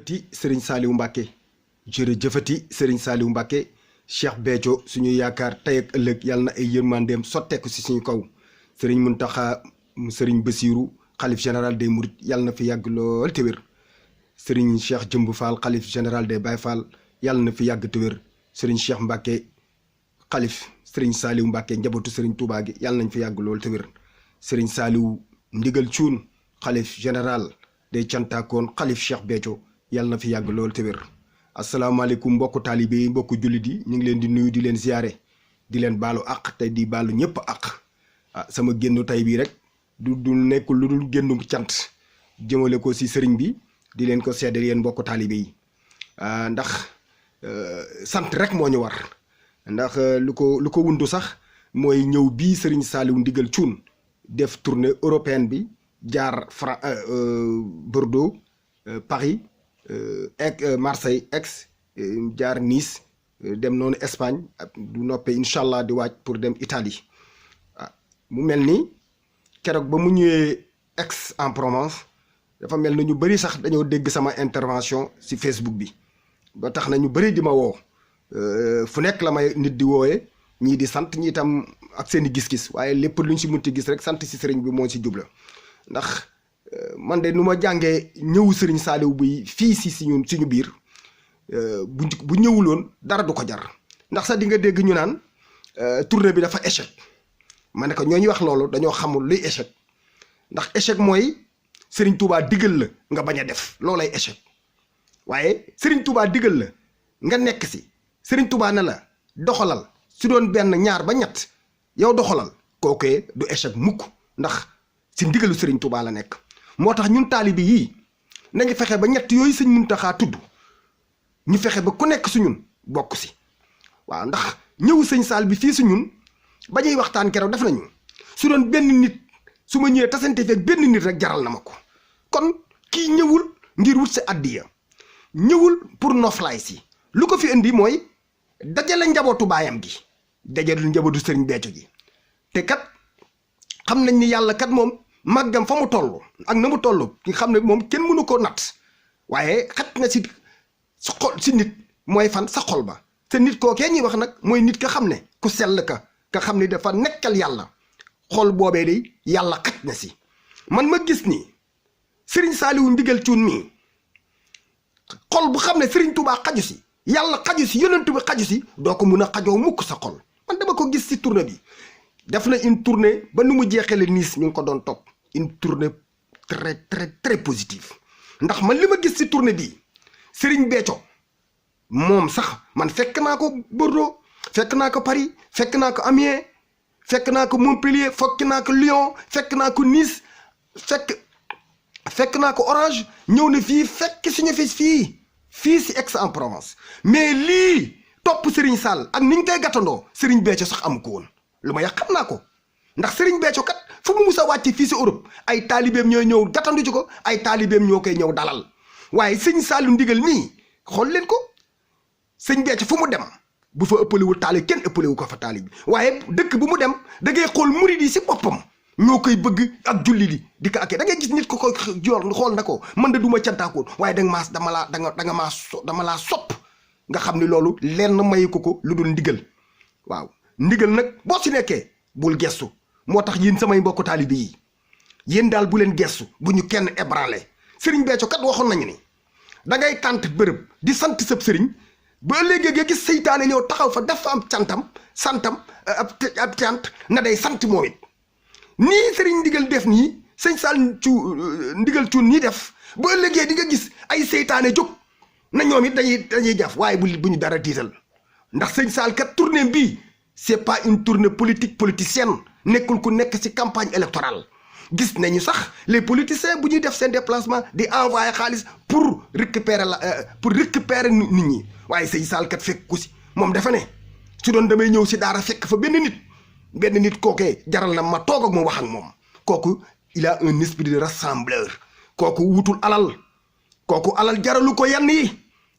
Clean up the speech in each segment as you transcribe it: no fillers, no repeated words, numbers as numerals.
jërëjëfati Serigne Saliou Mbacké jërëjëfati Serigne Saliou Mbacké Cheikh Béthio suñu yaakaar tey ak ëllëg yàlla na ay yërmandeem sotteeku si suñu kaw Serigne Mountakha Serigne Bassirou xalif général des Mourides yàlla na fi yàgg lool te wér Serigne Cheikh Jëmb Fall xalif général des Baye Fall yàlla na fi yàgg te wér Serigne Cheikh Mbacké xalif Serigne Saliou Mbacké njabootu Serigne Touba gi yàlla nañ fi yàgg lool te wér Serigne Saliou ndigal cuun xalif général day cantakoon xalif Cheikh Béthio yàlla na fi yàgg lool te wér asalaamaaleykum mbokku taalibe yi mbokku jullit yi ñu ngi leen di nuyu di leen ziyaare di leen baalu àq te di baalu ñëpp àq sama génnu tay bii rek du nekkul lu dul génnu cant jëmale ko si sëriñ bi di leen ko seddal yéen mbokku taalibe yi ndax sant rek moo ñu war ndax lu ko wundu sax mooy ñëw bii sëriñ Saliou ndigal cuun def tournée européenne bi jaar Bordeaux Paris Marseille Aix jaar Nice dem noonu Espagne du noppee incha allah di waaj pour dem Italie mu mel ni keroog ba mu ñëwee Aix-en-Provence dafa mel ni ñu bëri sax dañoo dégg sama intervention si Facebook bi ba tax na ñu bëri di ma woo fu nekk la may nit di woowee ñii di sant ñii itam ak seen i gis-gis waaye lépp luñ si munti gis rek sant si sëriñ bi moo si jubla ndax man de nu ma jàngee ñëwu sëriñ Saliou bi fii si suñu biir bu ñëwuloon dara du ko jar ndax sax di nga dégg ñu naan tournée bi dafa échec ma ne ko ñooñu wax loolu dañoo xamul luy échec ndax échec mooy sëriñ Touba digal la nga bañ a def loolay échec waaye sëriñ Touba digal la nga nekk si sëriñ Touba ne la doxalal su doon benn ñaar ba ñett yow doxalal kookee du échec mukk ndax si ndigalu Serigne Touba la nekk moo tax ñun taalibi yii nañu fexe ba ñett yooyu sëñ Muntaxa tudd ñu fexe ba ku nekk su ñun bokk si waaw ndax ñëw sëñ Saal bi fii su ñun ba ñuy waxtaan keroog def nañu su doon benn nit su ma ñëwee tasante feeg benn nit rek jaral na ma ko kon kii ñëwul ngir wut si addiya ñëwul pour noflaay si lu ko fi indi mooy dajale njabootu baayam gi dajale njabootu Serigne Béthio gi te kat xam nañ ni yàlla kat moom màggam fa mu toll ak na mu toll ki xam ne moom kenn mënu ko natt waaye xat na si xol si nit mooy fan sa xol ba te nit kookee ñuy wax nag mooy nit ka xam ne ku sell ka xam ne dafa nekkal yàlla xol boobee day yàlla xat na si man ma gis ni Serigne Saliou ndigal cuun mii xol bu xam ne Serigne Touba xaju si yàlla xaju si yonent bi xaju si doo ko mun a xajoo mukk sa xol man dama ko gis si tournée bi def na une tournée ba nu mu jeexale Nice ñu ngi ko doon topp une tournée très très très positive ndax man li ma gis si tournée bi Serigne Béthio moom sax man fekk naa ko Bordeaux fekk naa ko Paris fekk naa ko Amiens fekk naa ko Montpellier fekk naa ko Lyon fekk naa ko Nice fekk naa ko Orange ñëw na fii fekk suñu fii si Aix-en-Provence mais lii topp Serigne Sall ak ni ñu koy gàttandoo Serigne Béthio sax amu ko woon lu ma yàq xam naa ko ndax Serigne Béthio kat fu mu mus a wàcce fii si Europe ay taalibeem ñooy ñëw gàttandu ci ko ay taalibeem ñoo koy ñëw dalal waaye sëñ Saliou ndigal nii xool leen ko sëñ Béthio fu mu dem bu fa ëppalewul taali kenn ëppalewu ko fa taali bi waaye dëkk bu mu dem da ngay xool murid yi si boppam ñoo koy bëgg ak julli di ko ak da ngay gis nit ko koy joor xool na ko man de du ma cantaakoon waaye dama laa sopp nga xam ni loolu lenn mayu ko lu dul ndigal waaw ndigal nag boo si nekkee bul gestu moo tax yéen samay mbokku taalibe yi yéen daal bu leen gestu bu ñu kenn ébranlé Serigne Béthio kat waxoon nañu ni da ngay tànt bërëb di sant sëb sëriñ ba léegi nga gis seytaane ñëw taxaw fa def fa am santam ab cant na day sant moom it nii Serigne ndigal def nii sëñ Sall ndigal cuun nii def ba léegi di nga gis ay seytaane jóg na ñoom it dañuy jaf waaye bu ñu dara tiital ndax sëñ Sall kat tournée bii c'est pas une tournée politicienne nekkul ku nekk ci campagne électorale gis nañu sax les politiciens bu ñuy def seen déplacement di envoyer xaalis pour récupérer nit ñi waaye sëñ Sall kat fekk ku si moom dafa ne su doon damay ñëw si daara fekk fa benn nit kookee jaral na ma toog ak moom wax ak moom kooku il a un esprit de rassembleur kooku wutul alal jaralu ko yenn yi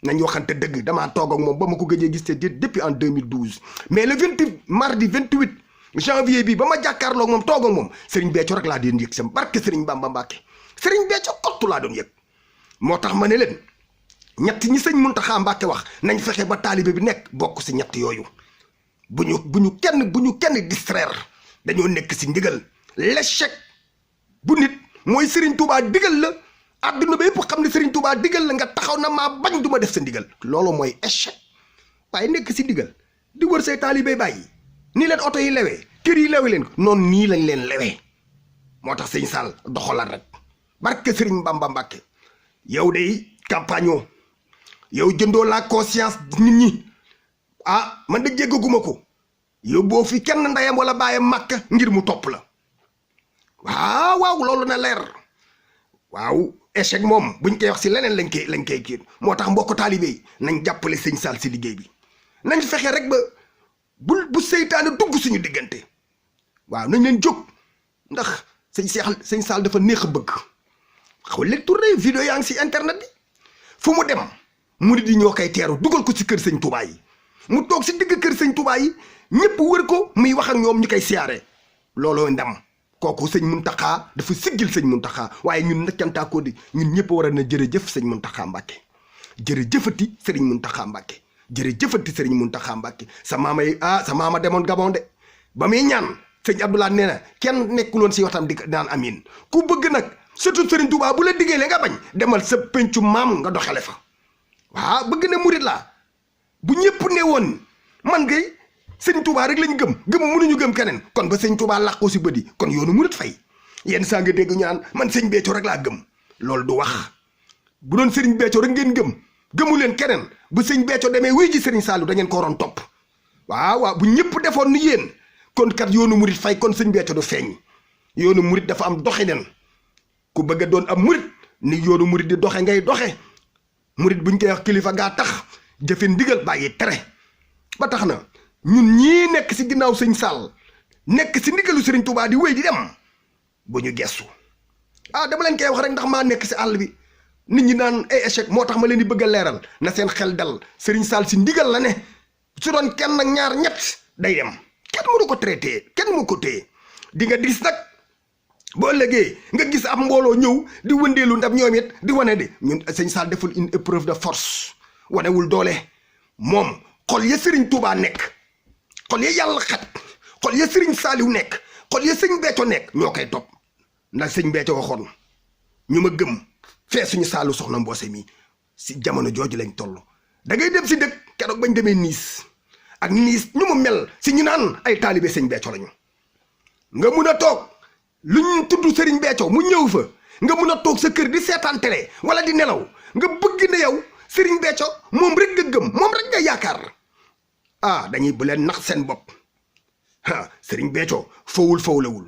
nañ waxante dëgg damaa toog ak moom ba ma ko gëjee gis te depuis en 2012 mais le 28 janvier bi ba ma jàkkaarloog moom toog ak moom Serigne Béthio rek laa doon yëg sam barke Serigne Bamba Mbàkke Serigne Béthio kottu laa doon yëg moo tax ma ne leen ñett ñi sëñ Muntaxa Mbàkke wax nañ fexe ba taalibe bi nekk bokk si ñett yooyu bu ñu kenn distraire dañoo nekk si ndigal l'échec bu nit mooy Serigne Touba digal la àdduna ba yëpp xam ne Serigne Touba digal la nga taxaw na maa bañ du ma def sa ndigal loolu mooy échec waaye nekk si ndigal di wër say taalibe bàyyi nii leen oto yi lewee kër yi lewe leen ko noonu nii lañ leen lewee moo tax sëñ Sall doxalaat rek barke Serigne Bamba Mbàkke yow day campagne yow jëndoo la conscience nit ñi man da jéggaguma ko yow boo fi kenn ndeyam wala bàyyam màkk ngir mu topp la waaw loolu na leer waaw échec moom buñ koy wax si leneen lañ koy kii moo tax mbokk taalibe yi nañ jàppale sëñ Sall si liggéey bi nañ fexe rek ba bu seytaane dugg suñu diggante waaw nañ leen jóg ndax sëñ Sall dafa neex a bëgg xaw léegi tourné vidéo yaa ngi si internet bi fu mu dem murid yi ñoo koy teeru dugal ko ci kër sëñ Touba yi mu toog si digg kër sëñ Touba yi ñëpp wër ko muy wax ak ñoom ñu koy siyaare looloo ndam kooku sëñ Muntaxa dafa siggil sëñ Muntaxa waaye ñun nakkantaakoo di ñun ñëpp war a na jërëjëf sëñ Muntaxa Mbàkke jërëjëfati sëriñ Muntaxa Mbàkke jërëjëfati sëriñ Muntaxa Mbàkke sa maama demoon Gabon de ba muy ñaan sëñ Abdoulaye nee na kenn nekkuloon si waxtam di naan amin ku bëgg nag surtout sëriñ Touba bu la diggee nga bañ demal sa pencu maam nga doxale fa waaw bëgg na murit laa bu ñëpp ne woon man ngay sëñ Touba rek lañ gëm mënuñu gëm keneen kon ba sëñ Touba làqoo si bët yi kon yoonu murit fay yenn saa nga dégg ñu naan man sëñ Béthio rek laa gëm loolu du wax bu doon sëriñ Béthio rek ngeen gëmu leen keneen bu sëñ Béthio demee wuy ji sëriñ Saliou da ngeen ko waroon topp waaw bu ñëpp defoon ni yéen kon kat yoonu murit fay kon sëñ Béthio du feeñ yoonu murit dafa am doxalin ku bëgg a doon am murit ni yoonu murit di doxe ngay doxe murit buñ koy wax kilifa gaa tax jëfe ndigal bàyyi tere ba tax na ñun ñii nekk si ginnaaw sëñ Sall nekk si ndigalu sëriñ Touba di wéy di dem bu ñu gestu dama leen koy wax rek ndax maa nekk si àll bi nit ñi naan ay échec moo tax ma leen di bëgg a leeral na seen xel dal sëriñ Sall si ndigal la ne su doon kenn nag ñaar ñett day dem kenn mënu ko traité kenn mënu ko téye di nga dis nag boo ëllëgee nga gis ab mbooloo ñëw di wëndeelu ndam ñoom it di wane de ñun sëñ Sall deful une épreuve de force wanewul doole moom xol ya sëriñ Touba nekk xol ya yàlla xat xol ya sëriñ Saliou nekk xol ya sëñ Béthio nekk ñoo koy topp ndax sëñ Béthio waxoon ñu ma gëm fee suñu Saliou soxna Mboose mi si jamono jooju lañ toll da ngay dem si dëkk keroog bañ demee Niis ak Niis ñu mu mel si ñu naan ay taalibe sëñ Béthio lañu nga mun a toog lu ñu tudd sëriñ Béthio mu ñëw fa nga mun a toog sa kër di seetaan télé wala di nelaw nga bëgg ne yow sëriñ Béthio moom rek nga gëm moom rek nga yaakaar dañuy bu leen nax seen bopp sëriñ Béthio fawulewul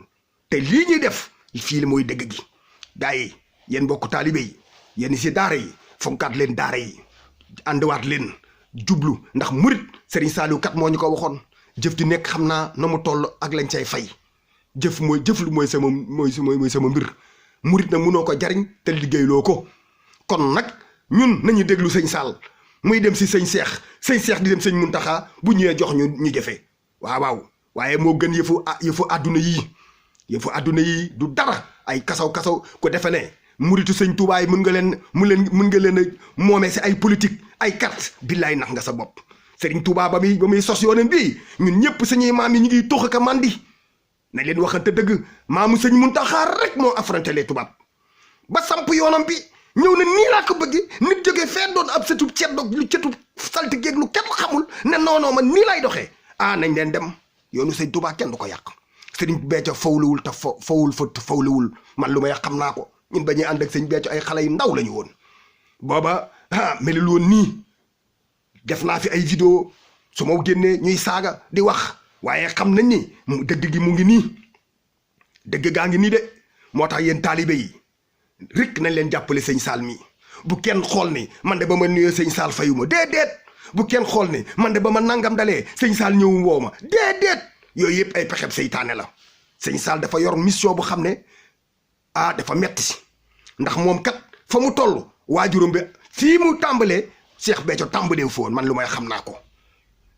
te lii ñuy def fii la mooy dëgg gi gaa yi yéen mbokku taalibe yi yéen si daara yi fonkaat leen daara yi àndiwaat leen jublu ndax murit sëriñ Saliou kat moo ñu ko waxoon jëf di nekk xam naa na mu toll ak lañ cay fay jëf lu mooy sama mbir murit na munoo ko jariñ te liggéeyloo ko kon nag ñun nañu déglu sëñ Sall muy dem si sëñ Seex di dem sëñ Muntaxa bu ñëwee jox ñu jëfe waaw waaye moo gën yëfu àdduna yi du dara ay kasaw ko defe ne muritu sëñ Touba yi mën nga leen a moomee si ay politique ay carte billaay nax nga sa bopp sëriñ Touba ba muy sos yoonam bii ñun ñëpp suñuy maam yi ñu ngi tox ak mandi nañ leen waxante dëgg maamu sëñ Muntaxa rek moo affronté les tubaab ba samp yoonam bi ñëw na nii laa ko bëgg nit jógee fee doon ab sëtub ceddoog lu cëtub salti géeg lu kenn xamul ne non man nii lay doxee nañ leen dem yoonu sëñ Touba kenn du ko yàq sëriñ Béthio fawlewul te fawlewul man lu may xam naa ko ñun ba ñuy ànd ak sëñ Béthio ay xale yu ndaw la ñu woon booba melul woon nii def naa fi ay vidéo su ma génnee ñuy saaga di wax waaye xam nañ ni dëgg gi mu ngi nii dëgg gaa ngi nii de moo tax yéen taalibe yi rek nañ leen jàppale sëñ Sall mi bu kenn xool ni man de ba ma nuyoo sëñ Sall fayu ma déedéet bu kenn xool ni man de ba ma nangam dalee sëñ Sall ñëw woo ma déedéet yooyu yëpp ay pexeb seytaane la sëñ Sall dafa yor mission bu xam ne dafa metti ndax moom kat fa mu toll waajuram bi fii mu tàmbalee Cheikh Béthio tàmbalee wu fi woon man lu may xam naa ko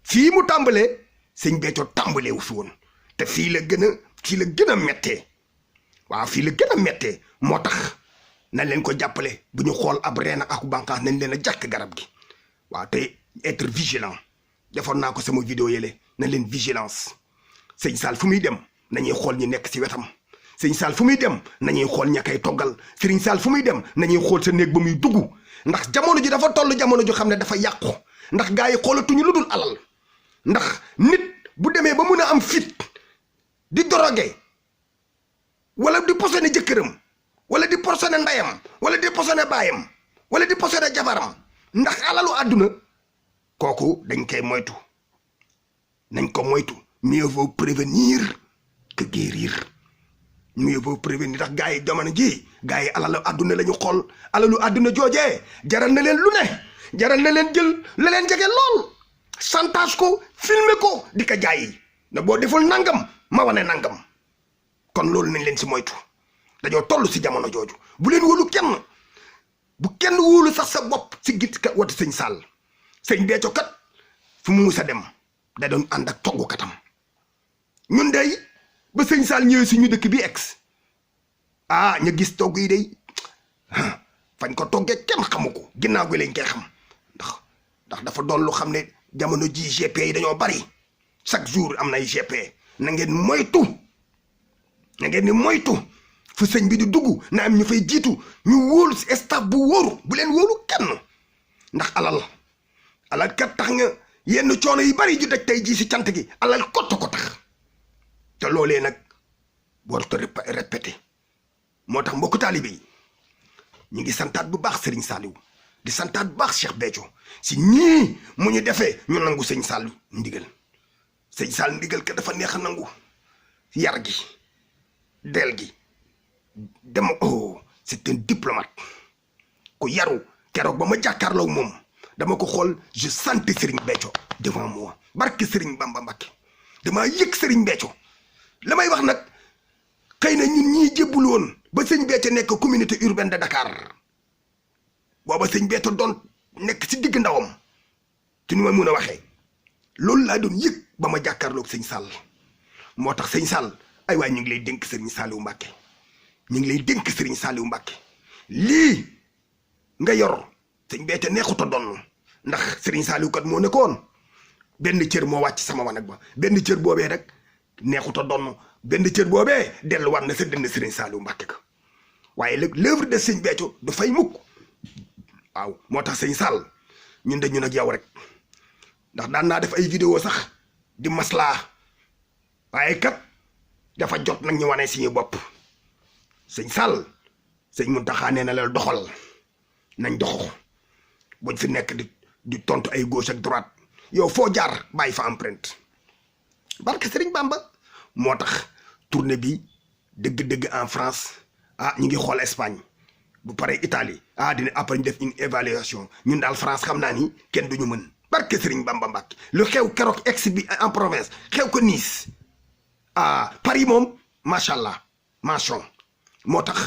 fii mu tàmbalee sëñ Béthio tàmbalee wu fi woon te fii la gën a mettee waaw fii la gën a mettee moo tax nañ leen ko jàppale bu ñu xool ab reen ak bànqaas nañ leen a jàkk garab gi waaw te être vigilant defoon naa ko sama vidéo yële nañ leen vigilance sëñ Saal fu muy dem nañuy xool ñi nekk ci wetam sëñ Saal fu muy dem nañuy xool ña koy toggal sëriñ Saal fu muy dem nañuy xool sa néeg ba muy dugg ndax jamono ji dafa toll jamono ju xam ne dafa yàqu ndax gars yi xoolatuñu lu dul alal ndax nit bu demee ba mun a am fit di drogué wala di posone jëkkëram wala di posone ndeyam wala di posone baayam wala di posone jabaram ndax alalu àdduna kooku dañ koy moytu nañ ko moytu mieux vaut prévenir que guérir mieux vaut prévenir ndax gars yi jamono ji gars yi alalu àdduna la ñu xool alalu àdduna joojee jaral na leen lu ne jaral na leen jël la leen jege lool chantage ko filmer ko di ko jaay na boo deful nangam ma wane nangam kon loolu nañ leen si moytu dañoo toll si jamono jooju bu leen wóolu kenn bu kenn wóolu sax sa bopp si git ka wati sëñ Saal sëñ Béthio kat fu mu mus a dem da doon ànd ak toggukatam ñun day ba sëñ Saal ñëwee suñu dëkk bi ex ñu gis togg yi day fañ ko toggee kenn xamu ko ginnaaw gi lañ koy xam ndax dafa doon lu xam ne jamono ji GP yi dañoo bari chaque jour am nay GP na ngeen moytu na ngeen ni moytu fu sëñ bi di dugg na am ñu fay jiitu ñu wóolu si staff bu wóoru bu leen wóolu kenn ndax alal kat tax nga yenn coono yi bari ju daj tey jii si cant gi alal kott ko tax te loolee nag warut a répété moo tax mbokku taalibe yi ñu ngi santaat bu baax Serigne Saliou di santaat bu baax Cheikh Béthio si ñii mu ñu defee ñu nangu sëñ Saliou ndigal sëñ Saliou ndigal ka dafa neex a nangu yar gi del gi dama c'est un diplomate ku yaru keroog ba ma jàkkaarloo moom dama ko xool je sentais Serigne Béthio devant moi barke Serigne Bamba Mbacké damaa yëg Serigne Béthio la may wax nag xëy na ñun ñii jébbul woon ba sëñ Béthio nekk communauté urbaine de Dakar booba sëñ Béthio doon nekk si digg ndawam ci ni ma mun a waxee loolu laa doon yëg ba ma jàkkaarloog sëñ Sall moo tax sëñ Sall ay waay ñu ngi lay dénk Serigne Saliou Mbacké ñu ngi lay dénk Serigne Saliou Mbacké lii nga yor sëñ Béthio neexut a doon ndax Serigne Saliou kat moo nekkoon benn cër moo wàcc sama wanag ba benn cër boobee rek neexut a doon benn cër boobee delluwaat na sa dënn Serigne Saliou Mbacké ka waaye léegi l'œuvre de sëñ Béthio du fay mukk waaw moo tax sëñ Sall ñun dañu nag yow rek ndax daan naa def ay vidéo sax di maslaa waaye kat dafa jot nag ñu wane suñu bopp sëñ Sall sëñ Mountakha nee na la doxal nañ dox buñ fi nekk di tontu ay gauche ak droite yow foo jaar bàyyi fa empreinte barke Serigne Bamba moo tax tournée bi dëgg-dëgg en France ñu ngi xool Espagne bu paree Italie dina après ñu def une évaluation ñun daal France xam naa ni kenn duñu mën barke Serigne Bamba Mbacké lu xew keroog ex bi en province xew ko Nice Paris moom macha allah mention moo tax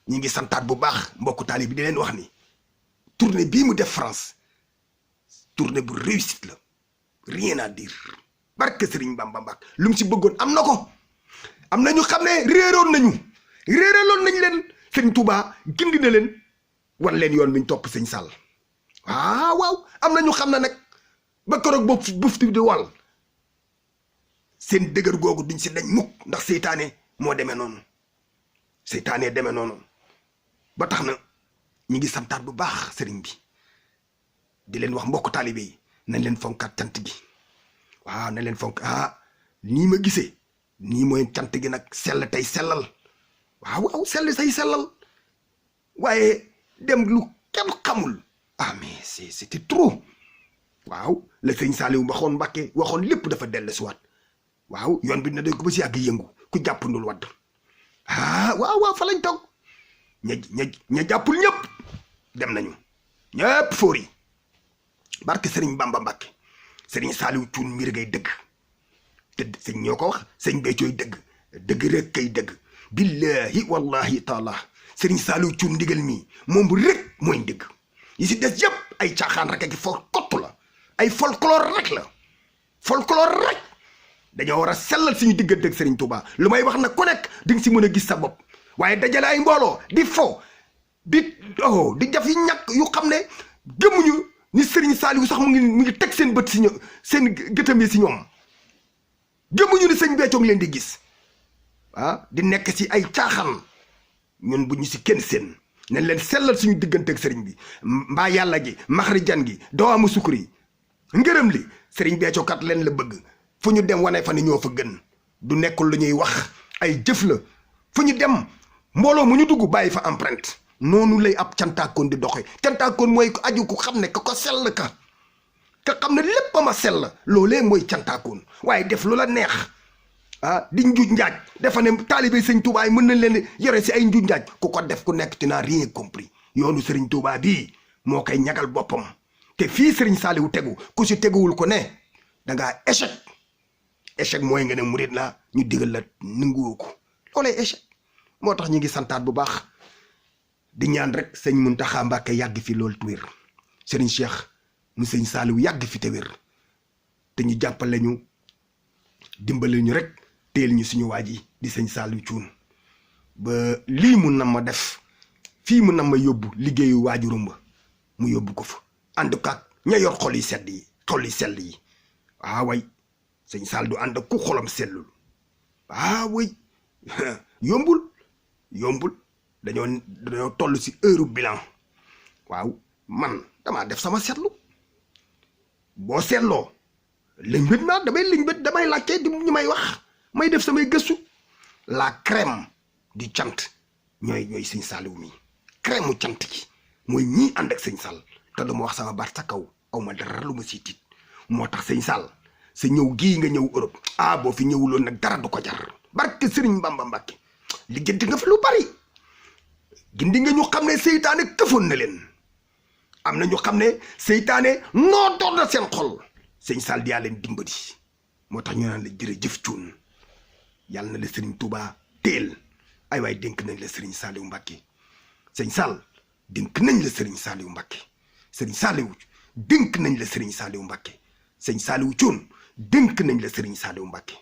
ñi ngi santaat bu baax mbokku taali bi di leen wax ni tournée bii mu def France tournée bu réussite la rien à dire barke Serigne Bamba Mbacké lu mu si bëggoon am na ko am na ñu xam ne réeroon nañ leen Serigne Touba gindi na leen wan leen yoon bi ñu topp sëñ Sall waaw am na ñu xam ne nag ba keroog boobu bufti di wal seen dëgër googu duñ si dañ mukk ndax seytaane moo demee noonu seytaane demee noonu ba tax na ñi ngi santaat bu baax sëriñ bi di leen wax mbokk taalibe yi nañ leen fonkaat cant gi waaw nañ leen fonk nii ma gisee nii mooy cant gi nag sell tey sellal waaw sell say sellal waaye dem lu kenn xamul mais c'était trop waaw la sëñ Saliou waxoon Mbacké waxoon lépp dafa dell si waat waaw yoon bi na day ko ba si yàgg yëngu ku jàppandul wadd waaw fa lañ toog ña jàppul ñëpp dem nañu ñëpp fóor yi barke Serigne Bamba Mbacké Serigne Saliou Thioune mbir ngay dëgg te sëñ ñoo ko wax sëñ Béthioy dëgg rek kay dëgg billahi wallahi taala Serigne Saliou Thioune ndigal mii moom bu rek mooy dëgg yi si des yëpp ay caaxaan rek ak for kottu la ay folklore rek la folklore rek dañoo war a sellal suñu diggante ak Serigne Touba lu may wax nag ku nekk di nga si mën a gis sa bopp waaye dajale ay mbooloo di fo di def yi ñàkk yu xam ne gëmuñu ni Serigne Saliou sax mu ngi teg seen bët si ñoom seen gëtam yi si ñoom gëmuñu ni sëñ Béthio ngi leen di gis di nekk si ay caaxaan ñun bu ñu si kenn seen nañ leen sellal suñu diggante ak sëriñ bi mbaa yàlla gi maxarijan gi doomu sukuri ngërëm li sëriñ Béthio kat leen la bëgg fu ñu dem wane fa ni ñoo fa gën du nekkul lu ñuy wax ay jëf la fu ñu dem mbooloo mu ñu dugg bàyyi fa empreinte noonu lay ab cantaakoon di doxe cantaakoon mooy ko aju ko xam ne ko sell ka xam ne lépp ma sell loolee mooy cantaakoon waaye def lu la neex di njuuj njaaj dafa ne taalibe sëñ Touba yi mën nañ leen yore si ay njuuj njaaj ku ko def ku nekk tu n'as rien compris yoonu sëriñ Touba bii moo koy ñagal boppam te fii sëriñ Saliou tegu ku si teguwul ko ne da ngaa échec mooy nga ne murit la ñu digal la nanguwoo ko loolee échec moo tax ñu ngi santaat bu baax di ñaan rek sëñ Mountakha Mbacké yàgg fi loolu te wér sëriñ Cheikh mu sëñ Saliou yàgg fi te wér te ñu jàppale ñu dimbale ñu rek teel ñu suñu waa ji di sëñ Saliou Thioune ba lii mu nam ma def fii mu nam ma yóbbu liggéeyu waajuram ba mu yóbbu ko fa ànd ak ña yor xol yi sell yi way sëñ Sall du ànd ak ku xolam sellul way yombul dañoo toll si heure bilan waaw man damaa def sama seetlu boo seetloo liñ damay laajte di ñu may wax may def samay gëstu la crème du cant ñooy sëñ Saliou mi crème mu cant gi mooy ñii ànd ak sëñ Sall te dama wax sama baat sa kaw aw ma dara lu ma siy tiit moo tax sëñ Sall sa ñëw gii nga ñëw Europe boo fi ñëwuloon nag dara du ko jar barke Sëriñ Bamba Mbàkke liggéenti nga fi lu bari gindi nga ñu xam ne seytaane këfoon na leen am na ñu xam ne seytaane noo doon na seen xol sëñ Sall di yaa leen dimbali moo tax ñu naan la jërëjëf Thioune yàlla na la Sëriñ Touba teel ay waay dénk nañ la Sëriñ Saliou Mbàkke sëñ Sall dénk nañ la Sëriñ Saliou Mbàkke Sëriñ Saliou dénk nañ la Sëriñ Saliou Mbàkke sëñ Saliou Thioune dénk nañ la Sëriñ Saliou Mbàkke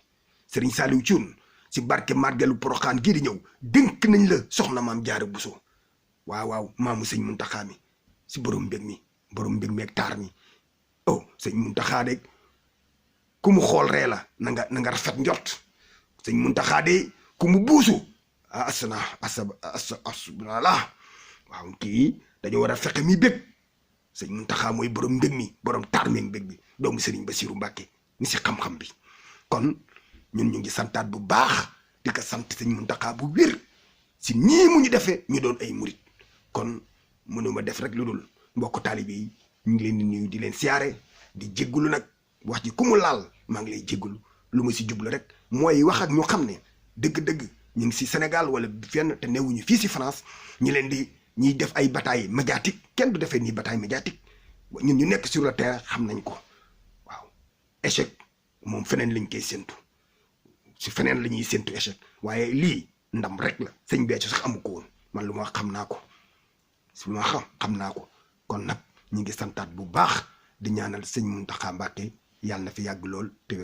Sëriñ Saliou Thioune si barke màggalu Poroxaan gii di ñëw dénk nañ la soxna maam Jaara Buso waaw maamu sëñ Muntaxa mi si borom mbég mi ak taar mi sëñ Muntaxa de ku mu xool ree la na nga rafet njort sëñ Muntaxa de ku mu buusu asbunallah waaw kii dañoo war a fexe mi bég sëñ Muntaxa mooy borom mbég mi borom taar mi ak mbég bi doomu Sëriñ Basiru Mbàkke ni si xam-xam bi kon ñun ñu ngi santaat bu baax di ko sant sëñ Muntaxa bu wér si nii mu ñu defee ñu doon ay murit kon mënuma def rek lu dul mbokk taalibe yi ñu ngi leen di nuyu di leen siyaare di jéggulu nag wax ji ku mu laal maa ngi lay jéggulu lu ma si jublu rek mooy wax ak ñu xam ne dëgg-dëgg ñu ngi si Sénégal wala fenn te newuñu fii si France ñiy def ay bataille médiatique kenn du defee nii bataille médiatique ñun ñu nekk sur le terrain xam nañ ko waaw échec moom feneen lañ koy séntu si feneen la ñuy séntu échec waaye lii ndam rek la sëñ Béthio sax amu ko woon man lu ma xam naa ko si lu ma xam naa ko kon nag ñu ngi santaat bu baax di ñaanal sëñ Mountakha Mbacké yàlla na fi yàgg lool te wér